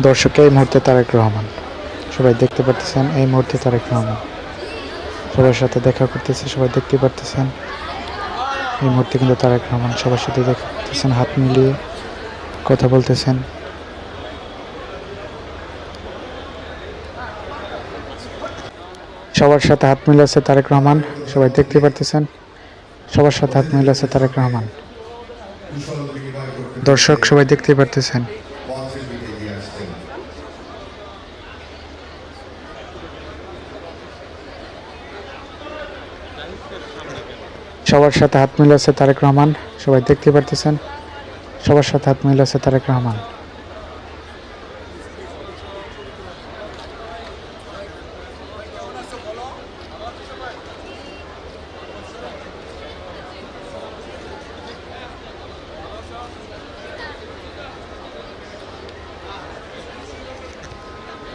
দর্শক, এই মুহূর্তে তারেক রহমান, সবাই দেখতে পারতেছেন। এই মুহূর্তে তারেক রহমান সবার সাথে দেখা করতেছে, সবাই দেখতে পারতেছেন। এই মুহূর্তে কিন্তু তারেক রহমান সবার সাথে দেখা করতেছেন, হাত মিলিয়ে কথা বলতেছেন। সবার সাথে হাত মিলাচ্ছে তারেক রহমান, সবাই দেখতে পারতেছেন। সবার সাথে হাত মিলাচ্ছে তারেক রহমান। দর্শক, সবাই দেখতে পারতেছেন। সবার সাথে হাত মিলাচ্ছে তারেক রহমান, সবাই দেখতে পারতেছেন। সবার সাথে হাত মিলাচ্ছে তারেক রহমান।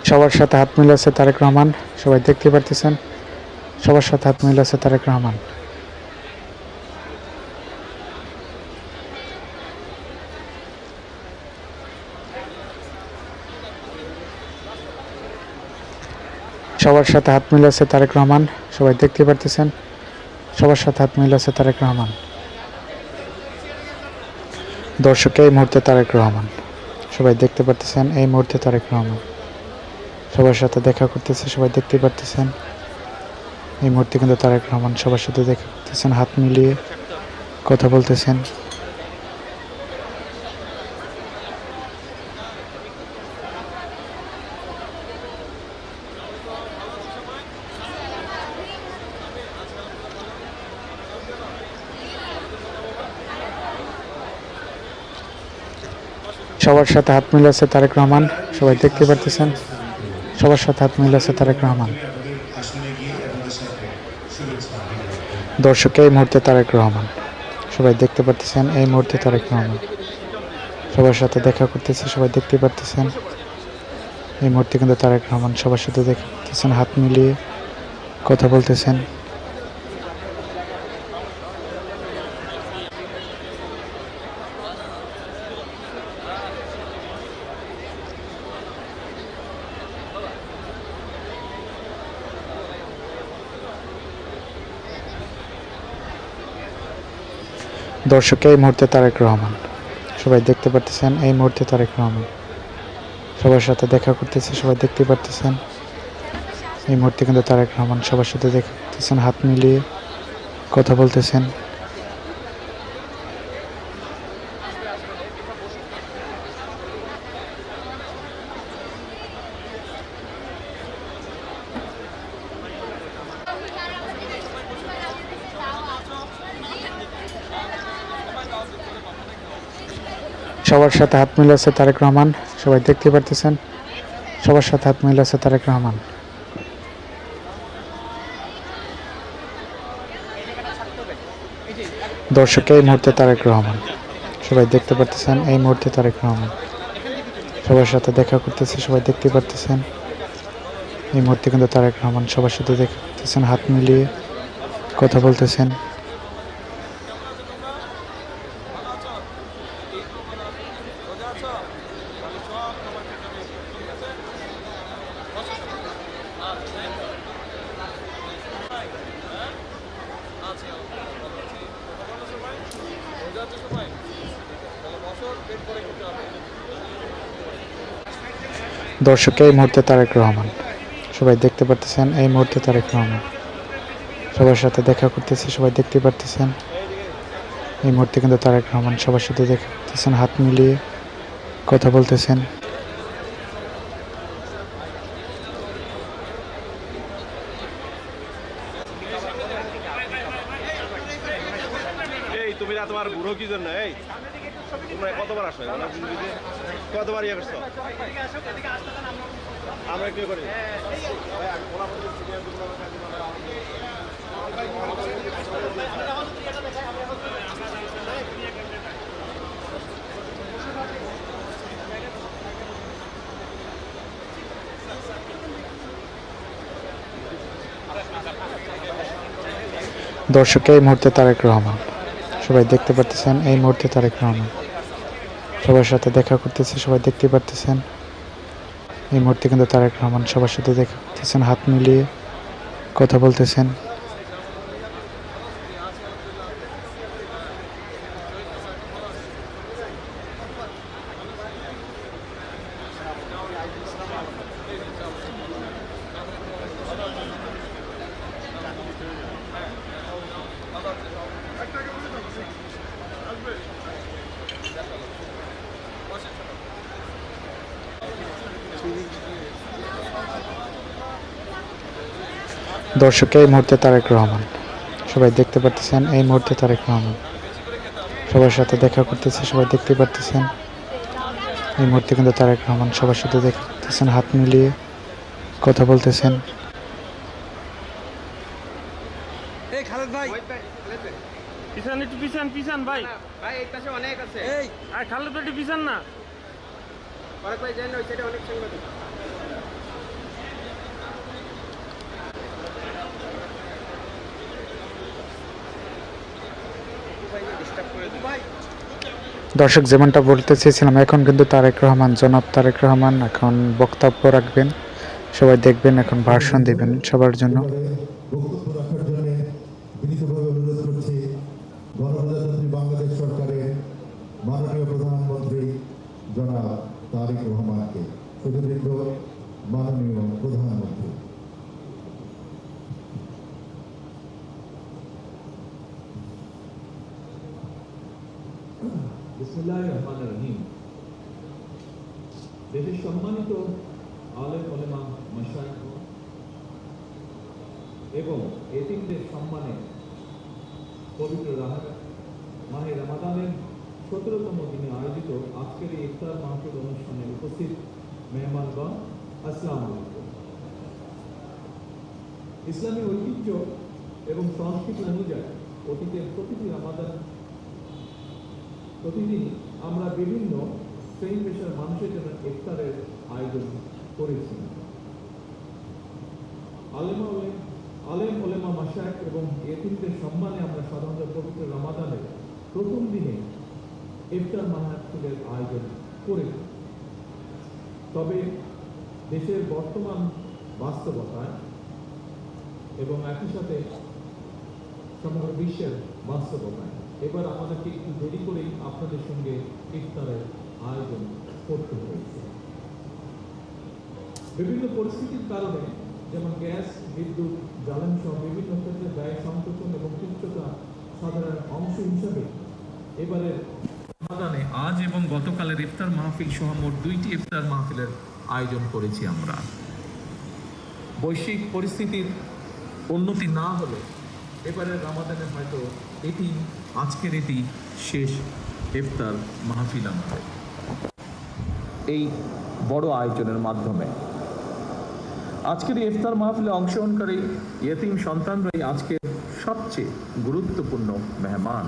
সবার সাথে হাত মিলাচ্ছে তারেক রহমান, সবাই দেখতে পারতেছেন। সবার সাথে হাত মিলাচ্ছে তারেক রহমান। সবার সাথে হাত মিলাচ্ছে তারেক রহমান, সবাই দেখতে পারতেছেন। সবার সাথে হাত মিলাচ্ছে তারেক রহমান। দর্শক, এই মুহূর্তে তারেক রহমান, সবাই দেখতে পারতেছেন। এই মুহূর্তে তারেক রহমান সবার সাথে দেখা করতেছে, সবাই দেখতে পারতেছেন। এই মুহূর্তে কিন্তু তারেক রহমান সবার সাথে দেখা করতেছেন, হাত মিলিয়ে কথা বলতেছেন। সবার সাথে হাত মিলাচ্ছে তারেক রহমান, সবাই দেখতে পারতেছেন। সবার সাথে হাত মিলাচ্ছে তারেক রহমান। দর্শক, এই মুহূর্তে তারেক রহমান, সবাই দেখতে পারতেছেন। এই মুহূর্তে তারেক রহমান সবার সাথে দেখা করতেছে, সবাই দেখতে পারতেছেন। এই মুহূর্তে কিন্তু তারেক রহমান সবার সাথে দেখা করতেছেন, হাত মিলিয়ে কথা বলতেছেন। দর্শক, এই মুহূর্তে তারেক রহমান, সবাই দেখতে পারতেছেন। এই মুহূর্তে তারেক রহমান সবার সাথে দেখা করতেছে, সবাই দেখতে পারতেছেন। এই মুহূর্তে কিন্তু তারেক রহমান সবার সাথে দেখা করতেছেন, হাত মিলিয়ে কথা বলতেছেন। সবার সাথে হাত মিলাচ্ছে তারেক রহমান, সবাই দেখতে পারতেছেন। সবার সাথে হাত মিলাচ্ছে তারেক রহমান। দর্শক, এই মুহূর্তে তারেক রহমান, সবাই দেখতে পারতেছেন। এই মুহূর্তে তারেক রহমান সবার সাথে দেখা করতেছে, সবাই দেখতে পারতেছেন। এই মুহূর্তে কিন্তু তারেক রহমান সবার সাথে দেখা করতেছেন, হাত মিলিয়ে কথা বলতেছেন। দর্শক, এই মুহূর্তে তারেক রহমান, সবাই দেখতে পারতেছেন। এই মুহূর্তে তারেক রহমান সবার সাথে দেখা করতেছে, সবাই দেখতে পারতেছেন। এই মুহূর্তে কিন্তু তারেক রহমান সবার সাথে দেখা করতেছেন, হাত মিলিয়ে কথা বলতেছেন। তুমি না তোমার বুড়ো কি জন্য এই তোমরা কতবার আসো কতবার ইয়ে করছো আমরা কি করি দর্শক, এই মুহূর্তে তারেক রহমান, সবাই দেখতে পারতেছেন। এই মুহূর্তে তারেক রহমান সবার সাথে দেখা করতেছে, সবাই দেখতে পারতেছেন। এই মুহূর্তে কিন্তু তারেক রহমান সবার সাথে দেখা করতেছেন, হাত মিলিয়ে কথা বলতেছেন। দর্শক, এই মুহূর্তে তারেক রহমান সবাই দেখতে পারতেছেন, এই মুহূর্তে তারেক রহমান সবার সাথে দেখা করতেছে, সবাই দেখতে পারতেছেন। এই মুহূর্তে কিন্তু তারেক রহমান সবার সাথে দেখা করতেছেন, হাত মিলিয়ে কথা বলতেছেন। এই খালেদ ভাই পিছান একটু পিছান ভাই ভাই এই পাশে অনেক আছে এই আর খালেদ একটু পিছান না পরে ভাই জানেন ওই সাইডে অনেক সাংবাদিক ভাই ডিস্টার্ব করে দিই ভাই দর্শক, যেমনটা বলতে চেয়েছিলাম, এখন কিন্তু তারেক রহমান, জনাব তারেক রহমান এখন বক্তব্য রাখবেন, সবাই দেখবেন, এখন ভাষণ দিবেন সবার জন্য। বক্তব্য রাখার জন্য বিনীতভাবে অনুরোধ করছি গণপ্রজাতন্ত্রী বাংলাদেশ সরকারের মাননীয় প্রধানমন্ত্রী জনাব তারেক রহমানকে। সুদীর্ঘ মাননীয় প্রধানমন্ত্রী। বিসমিল্লাহির রহমানির রহিম। দেশের সম্মানিত আলেম ওলেমা মাশায়েখ এবং এতিমদের সম্মানে পবিত্র মাহে রমাদানের ১৭তম দিনে আয়োজিত আজকের এই ইফতার মাহফিল অনুষ্ঠানে উপস্থিত মেহমানগণ, আসসালামু আলাইকুম। ইসলামী ঐতিহ্য এবং সংস্কৃতি অনুযায়ী অতীতের প্রতিটি রমাদান প্রতিদিন আমরা বিভিন্ন শ্রেণী পেশার মানুষের জন্য ইফতারের আয়োজন করেছি। আলেম ওলেমা মাশায়েখ এবং এতিমদের সম্মানে আমরা সাধারণত পবিত্র রমাদানের প্রথম দিনে ইফতার মাহফিলের আয়োজন করেছি। তবে দেশের বর্তমান বাস্তবতায় এবং একই সাথে সমগ্র বিশ্বের বাস্তবতায় এবার আমাদেরকে একটু দেরি করেই আপনাদের সঙ্গে ইফতারের আয়োজন করতে হয়েছে। বিভিন্ন পরিস্থিতির কারণে, যেমন গ্যাস, বিদ্যুৎ, জ্বালানি সহ বিভিন্ন ক্ষেত্রে ব্যয় সংকোচন এবং তুচ্ছতা সাধারণ অংশ হিসাবে এবারের রমাদানে আজ এবং গতকালের ইফতার মাহফিল সহ মোট 2টি ইফতার মাহফিলের আয়োজন করেছি আমরা। বৈশ্বিক পরিস্থিতির উন্নতি না হলে এবারের রমাদানে হয়তো আজকের এটি শেষ ইফতার মাহফিল আমাদের এই বড় আয়োজনের মাধ্যমে। আজকের এই ইফতার মাহফিলে অংশগ্রহণকারী ইয়েতিম সন্তানরাই আজকের সবচেয়ে গুরুত্বপূর্ণ মেহমান।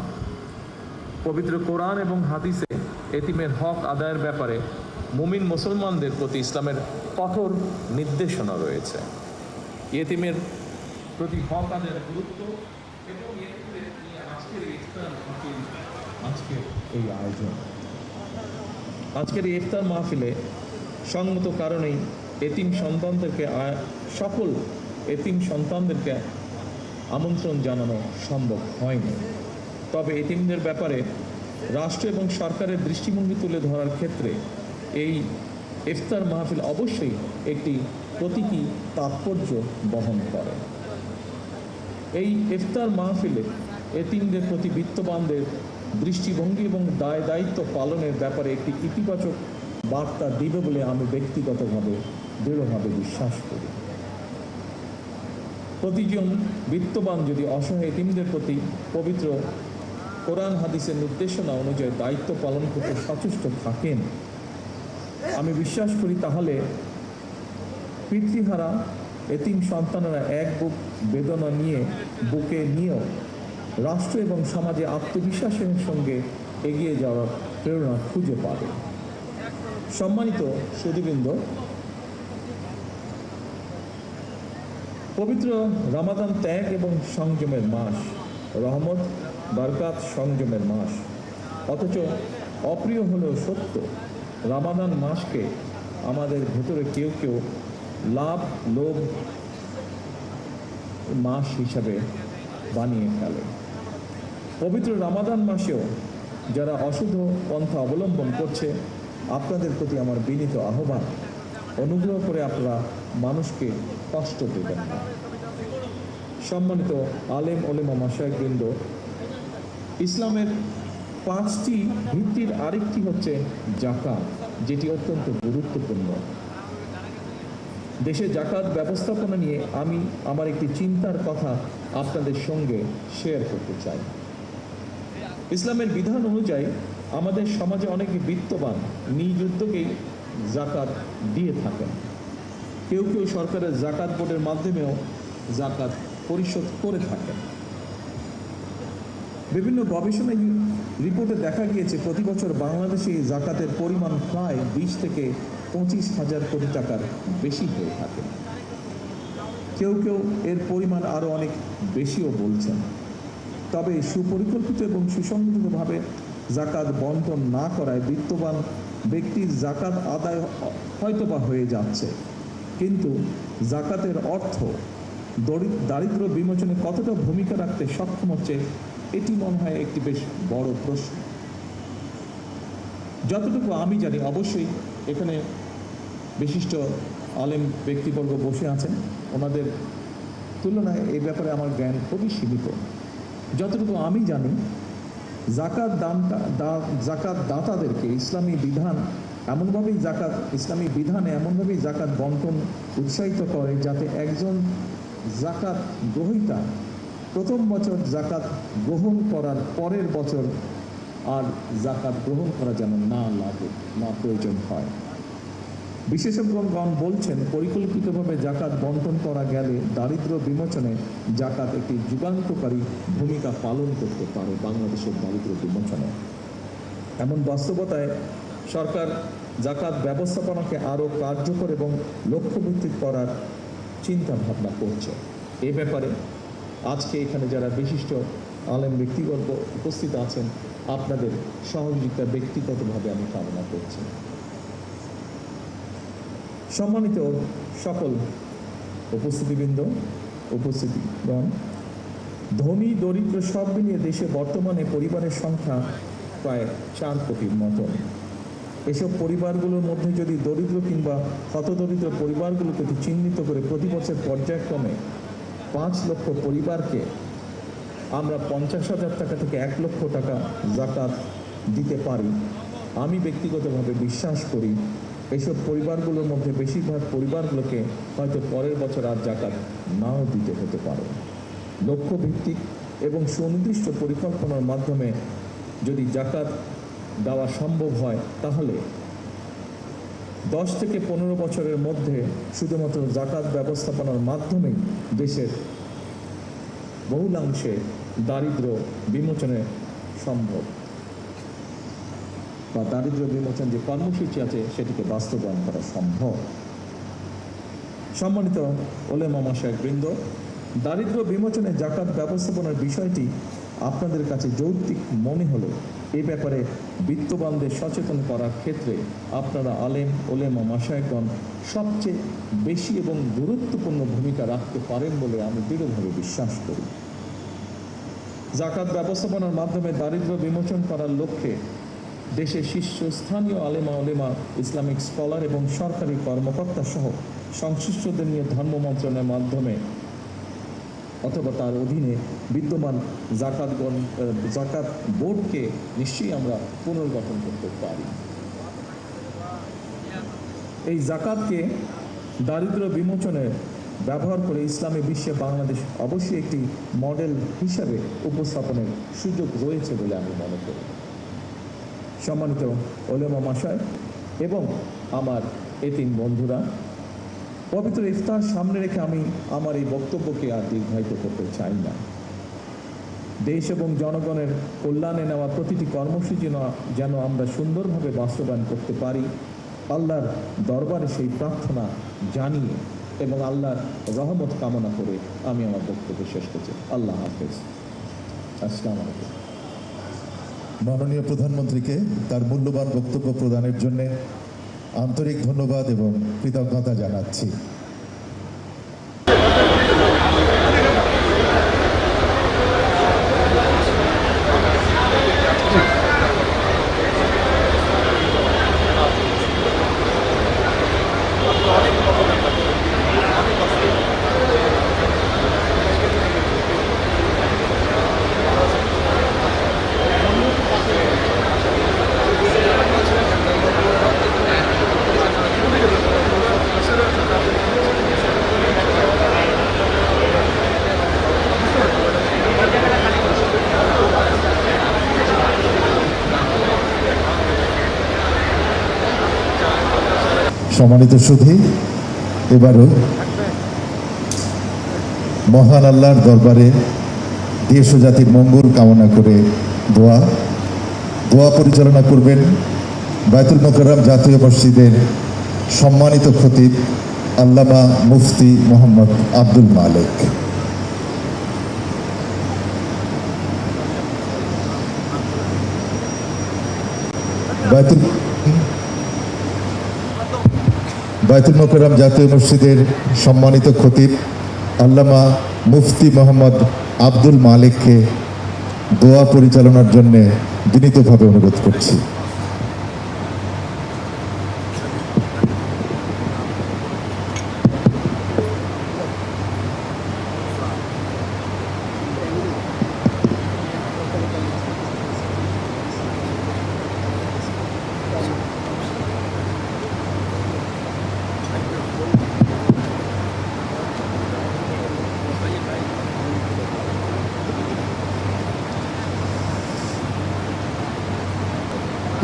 পবিত্র কোরআন এবং হাদিসে এতিমের হক আদায়ের ব্যাপারে মুমিন মুসলমানদের প্রতি ইসলামের কঠোর নির্দেশনা রয়েছে। ইয়েতিমের প্রতি হক আদায়ের গুরুত্ব এবং আজকের এই আয়োজন, আজকের এই ইফতার মাহফিলে সঙ্গত কারণেই সকল এতিম সন্তানদেরকে আমন্ত্রণ জানানো সম্ভব হয়নি। তবে এতিমদের ব্যাপারে রাষ্ট্র এবং সরকারের দৃষ্টিভঙ্গি তুলে ধরার ক্ষেত্রে এই ইফতার মাহফিল অবশ্যই একটি প্রতীকী তাৎপর্য বহন করে। এই ইফতার মাহফিলে এতিমদের প্রতি বিত্তবানদের দৃষ্টিভঙ্গি এবং দায় দায়িত্ব পালনের ব্যাপারে একটি ইতিবাচক বার্তা দিবে বলে আমি ব্যক্তিগতভাবে দৃঢ়ভাবে বিশ্বাস করি। প্রতিজন বিত্তবান যদি অসহায় এতিমদের প্রতি পবিত্র কোরআন হাদিসের নির্দেশনা অনুযায়ী দায়িত্ব পালন করতে সচেষ্ট থাকেন, আমি বিশ্বাস করি তাহলে পিতৃহারা এতিম সন্তানেরা এক বুক বেদনা নিয়ে বুকে নিয়েও রাষ্ট্র এবং সমাজে আত্মবিশ্বাসের সঙ্গে এগিয়ে যাওয়ার প্রেরণা খুঁজে পাবে। সম্মানিত সুধীবৃন্দ, পবিত্র রমাদান ত্যাগ এবং সংযমের মাস, রহমত, বরকাত, সংযমের মাস। অথচ অপ্রিয় হলেও সত্য, রমাদান মাসকে আমাদের ভেতরে কেউ কেউ লাভ লোভ মাস হিসাবে বানিয়ে ফেলে। পবিত্র রমাদান মাসেও যারা অশুদ্ধ পন্থা অবলম্বন করছে, আপনাদের প্রতি আমার বিনীত আহ্বান, অনুগ্রহ করে আপনারা মানুষকে কষ্ট দেবেন না। সম্মানিত আলেম ওলেমা মাশায়েখবৃন্দ, ইসলামের 5টি ভিত্তির আরেকটি হচ্ছে যাকাত, যেটি অত্যন্ত গুরুত্বপূর্ণ। দেশে যাকাত ব্যবস্থাপনা নিয়ে আমি আমার একটি চিন্তার কথা আপনাদের সঙ্গে শেয়ার করতে চাই। ইসলামের বিধান অনুযায়ী আমাদের সমাজে অনেকে বিত্তবান নিজ উদ্যোগেই যাকাত দিয়ে থাকেন। কেউ কেউ সরকারের যাকাত বোর্ডের মাধ্যমেও যাকাত পরিশোধ করে থাকেন। বিভিন্ন গবেষণা রিপোর্টে দেখা গিয়েছে প্রতি বছর বাংলাদেশে যাকাতের পরিমাণ প্রায় 20 থেকে 25,000 কোটি টাকার বেশি হয়ে থাকে। কেউ কেউ এর পরিমাণ আরও অনেক বেশিও বলছেন। তবে সুপরিকল্পিত এবং সুসংগঠিতভাবে যাকাত বন্টন না করায় বিত্তবান ব্যক্তির যাকাত আদায় হয়তোবা হয়ে যাচ্ছে, কিন্তু যাকাতের অর্থ দারিদ্র্য বিমোচনে কতটা ভূমিকা রাখতে সক্ষম হচ্ছে, এটি মনে হয় একটি বেশ বড় প্রশ্ন। যতটুকু আমি জানি, অবশ্যই এখানে বিশিষ্ট আলেম ব্যক্তিবর্গ বসে আছেন, ওনাদের তুলনায় এই ব্যাপারে আমার জ্ঞান খুবই সীমিত। যতটুকু আমি জানি, যাকাত দাতাদেরকে ইসলামী বিধানে এমনভাবেই যাকাত বন্টন উৎসাহিত করে যাতে একজন যাকাত গ্রহীতা প্রথম বছর যাকাত গ্রহণ করার পরের বছর আর যাকাত গ্রহণ করা যেন না প্রয়োজন হয়। বিশেষজ্ঞগণ বলছেন, পরিকল্পিতভাবে যাকাত বন্টন করা গেলে দারিদ্র্য বিমোচনে যাকাত একটি যুগান্তকারী ভূমিকা পালন করতে পারে বাংলাদেশের দারিদ্র্য বিমোচনে। এমন বাস্তবতায় সরকার যাকাত ব্যবস্থাপনাকে আরও কার্যকর এবং লক্ষ্যভিত্তিক করার চিন্তা ভাবনা করছে। এ ব্যাপারে আজকে এখানে যারা বিশিষ্ট আলেম ব্যক্তিবর্গ উপস্থিত আছেন, আপনাদের সহযোগিতা ব্যক্তিগতভাবে আমি কামনা করছি। সম্মানিত সকল উপস্থিতিগণ, ধনী দরিদ্র সব মিলিয়ে দেশে বর্তমানে পরিবারের সংখ্যা প্রায় 4 কোটির মতন। এসব পরিবারগুলোর মধ্যে যদি দরিদ্র কিংবা হতদরিদ্র পরিবারগুলোকে চিহ্নিত করে প্রতি বছর পর্যায়ক্রমে 5 লক্ষ পরিবারকে আমরা 50,000 টাকা থেকে 1 লক্ষ টাকা যাকাত দিতে পারি, আমি ব্যক্তিগতভাবে বিশ্বাস করি এসব পরিবারগুলোর মধ্যে বেশিরভাগ পরিবারগুলোকে হয়তো পরের বছর আর যাকাত নাও দিতে হতে পারে। লক্ষ্যভিত্তিক এবং সুনির্দিষ্ট পরিকল্পনার মাধ্যমে যদি যাকাত দেওয়া সম্ভব হয়, তাহলে 10 থেকে 15 বছরের মধ্যে শুধুমাত্র যাকাত ব্যবস্থাপনার মাধ্যমেই দেশের বহুলাংশে দারিদ্র্য বিমোচনে সম্ভব, বা দারিদ্র্য বিমোচন যে কর্মসূচি আছে সেটিকে বাস্তবায়ন করা সম্ভব। সম্মানিত ওলেমা মাশায়েখবৃন্দ, দারিদ্র্য বিমোচনে যাকাত ব্যবস্থাপনার বিষয়টি আপনাদের কাছে যৌক্তিক মনে হলে এ ব্যাপারে বিত্তবানদের সচেতন করার ক্ষেত্রে আপনারা আলেম ওলেমা মাশায়েখগণ সবচেয়ে বেশি এবং গুরুত্বপূর্ণ ভূমিকা রাখতে পারেন বলে আমি দৃঢ়ভাবে বিশ্বাস করি। যাকাত ব্যবস্থাপনার মাধ্যমে দারিদ্র্য বিমোচন করার লক্ষ্যে দেশের শীর্ষস্থানীয় আলেমা ওলেমা, ইসলামিক স্কলার এবং সরকারি কর্মকর্তা সহ সংশ্লিষ্টদের নিয়ে ধর্ম মন্ত্রণালয়ের মাধ্যমে অথবা তার অধীনে বিদ্যমান যাকাত বোর্ডকে নিশ্চয়ই আমরা পুনর্গঠন করতে পারি। এই যাকাতকে দারিদ্র্য বিমোচনে ব্যবহার করে ইসলামী বিশ্বে বাংলাদেশ অবশ্যই একটি মডেল হিসাবে উপস্থাপনের সুযোগ রয়েছে বলে আমি মনে করি। সম্মানিত ওলেমা মাশায়েখ এবং আমার এতিম বন্ধুরা, পবিত্র ইফতার সামনে রেখে আমি আমার এই বক্তব্যকে আর দীর্ঘায়িত করতে চাই না। দেশ এবং জনগণের কল্যাণে নেওয়া প্রতিটি কর্মসূচি যেন আমরা সুন্দরভাবে বাস্তবায়ন করতে পারি, আল্লাহর দরবারে সেই প্রার্থনা জানিয়ে এবং আল্লাহর রহমত কামনা করে আমি আমার বক্তব্য শেষ করছি। আল্লাহ হাফেজ। আসসালামু আলাইকুম। মাননীয় প্রধানমন্ত্রীকে তার মূল্যবান বক্তব্য প্রদানের জন্য আন্তরিক ধন্যবাদ এবং কৃতজ্ঞতা জানাচ্ছি। সম্মানিত সুধী, এবারও মহান আল্লাহর দরবারে দেশ ও জাতির মঙ্গল কামনা করে দোয়া পরিচালনা করবেন বায়তুল মোকাররম জাতীয় মসজিদের সম্মানিত খতিব আল্লামা মুফতি মোহাম্মদ আব্দুল মালেক। বায়তুল মোকাররম জাতীয় মসজিদের সম্মানিত খতিব আল্লামা মুফতি মোহাম্মদ আব্দুল মালেককে দোয়া পরিচালনার জন্য বিনীতভাবে অনুরোধ করছি।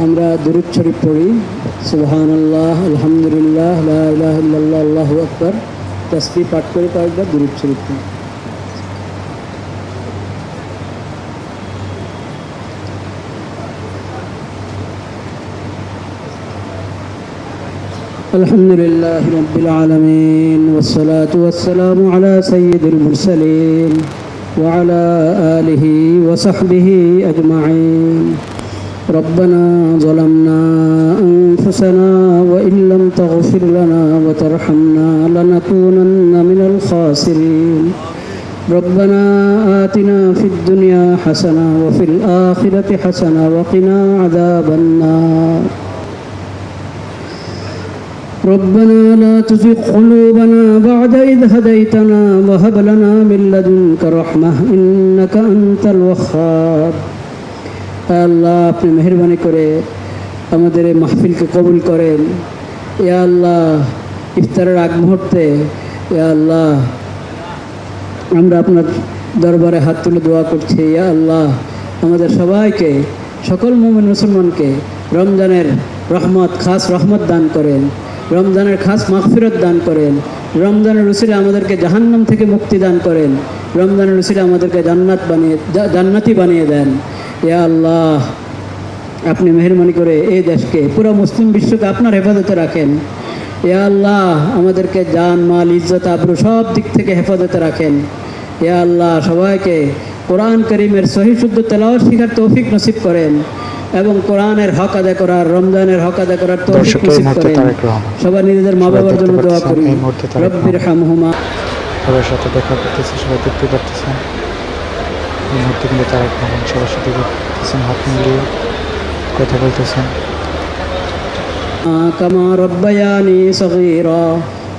আমরা দুরূদ শরীফ পড়ি। সুবহানাল্লাহ, আলহামদুলিল্লাহ, লা ইলাহা ইল্লাল্লাহ, আল্লাহু আকবার। তাসবিহ পাঠ করে কয়েকবার দুরূদ শরীফ পড়ি। আলহামদুলিল্লাহ রাব্বিল আলামিন ওয়াসসালাতু ওয়াসসালামু আলা সাইয়্যিদিল মুরসালিন ওয়া আলা আলিহি ওয়া সাহবিহি আজমাইন। ربنا ظلمنا أنفسنا وإن لم تغفر لنا وترحمنا لنكونن من الخاسرين. ربنا آتنا في الدنيا حسنة وفي الآخرة حسنة وقنا عذاب النار. ربنا لا تزغ قلوبنا بعد إذ هديتنا وهب لنا من لدنك رحمة إنك أنت الوهاب. আল্লাহ, আপনি মেহেরবানি করে আমাদের এই মাহফিলকে কবুল করেন। ইয়া আল্লাহ, ইফতারের আগ মুহূর্তে ইয়া আল্লাহ আমরা আপনার দরবারে হাত তুলে দোয়া করছি। ইয়া আল্লাহ, আমাদের সবাইকে, সকল মুমিন মুসলমানকে রমজানের রহমত, খাস রহমত দান করেন, রমজানের খাস মাগফিরত দান করেন, রমজানের উসিলে আমাদেরকে জাহান্নাম থেকে মুক্তি দান করেন, রমজানের উসিলে আমাদেরকে জান্নাতি বানিয়ে দেন। ইয়া আল্লাহ, আপনি মেহেরবানি করে এই দেশকে, পুরো মুসলিম বিশ্বকে আপনার হেফাজতে রাখেন। ইয়া আল্লাহ, আমাদেরকে জান, মাল, ইজ্জত, আবরু সব দিক থেকে হেফাজতে রাখেন। ইয়া আল্লাহ, সবাইকে কোরআন করিমের সহি শুদ্ধ তেলাওয়াত শিখার তৌফিক নসিব করেন এবং কোরআনের হক আদায় করার, রমজানের হক আদায় করার তৌফিক নসিব করেন। সবাই নিজেদের মা বাবার জন্য দোয়া করি। রব্বির হামহুমা। সবার সাথে দেখা করতেছে, সবাই দেখতে পারতেছেন এই মুহূর্তে কিন্তু তারেক রহমান সবার সাথে করতেছেন, হাত মিলিয়ে কথা বলতেছেন। কামা রব্বায়ানি সগীরা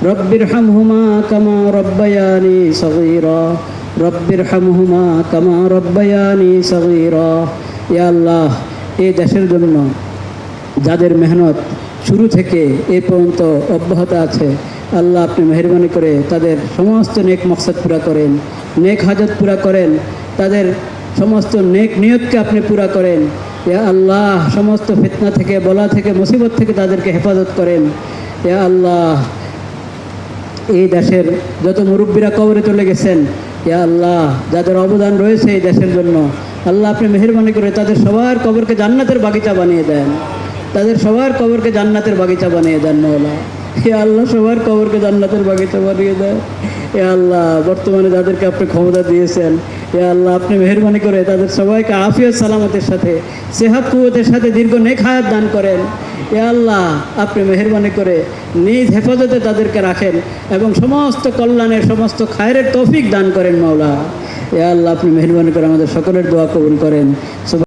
রব্বির হামহুমা কামা রব্বায়ানি সগীরা রব্বির হামহুমা কামা রব্বায়ানি সগীরা। ইয়া আল্লাহ, এই দেশের জন্য যাদের মেহনত শুরু থেকে এ পর্যন্ত অব্যাহত আছে, আল্লাহ আপনি মেহেরবানি করে তাদের সমস্ত নেক মকসদ পুরা করেন, নেক হাজত পুরা করেন, তাদের সমস্ত নেক নিয়তকে আপনি পুরা করেন। ইয়া আল্লাহ, সমস্ত ফিতনা থেকে, বলা থেকে, মুসিবত থেকে তাদেরকে হেফাজত করেন। ইয়া আল্লাহ, এই দেশের যত মুরব্বীরা কবরে চলে গেছেন, ইয়া আল্লাহ, যাদের অবদান রয়েছে এই দেশের জন্য, আল্লাহ আপনি মেহেরবানি করে তাদের সবার কবরকে জান্নাতের বাগিচা বানিয়ে দেন, তাদের সবার কবরকে জান্নাতের বাগিচা বানিয়ে দেন মওলা। হে আল্লাহ, সবার কবরকে জান্নাতের বাগিচা বানিয়ে দেন। এ আল্লাহ, বর্তমানে যাদেরকে আপনি ক্ষমতা দিয়েছেন ইয়া আল্লাহ আপনি মেহেরবানি করে তাদের সবাইকে আফিয়ত সালামতের সাথে সেহাত কুওয়াতের সাথে দীর্ঘ নেক হায়াত দান করেন। ইয়া আল্লাহ আপনি মেহেরবানি করে নিজ হেফাজতে তাদেরকে রাখেন এবং সমস্ত কল্যাণের সমস্ত খায়রের তৌফিক দান করেন মাওলা। ইয়া আল্লাহ আপনি মেহেরবানি করে আমাদের সকলের দোয়া কবুল করেন।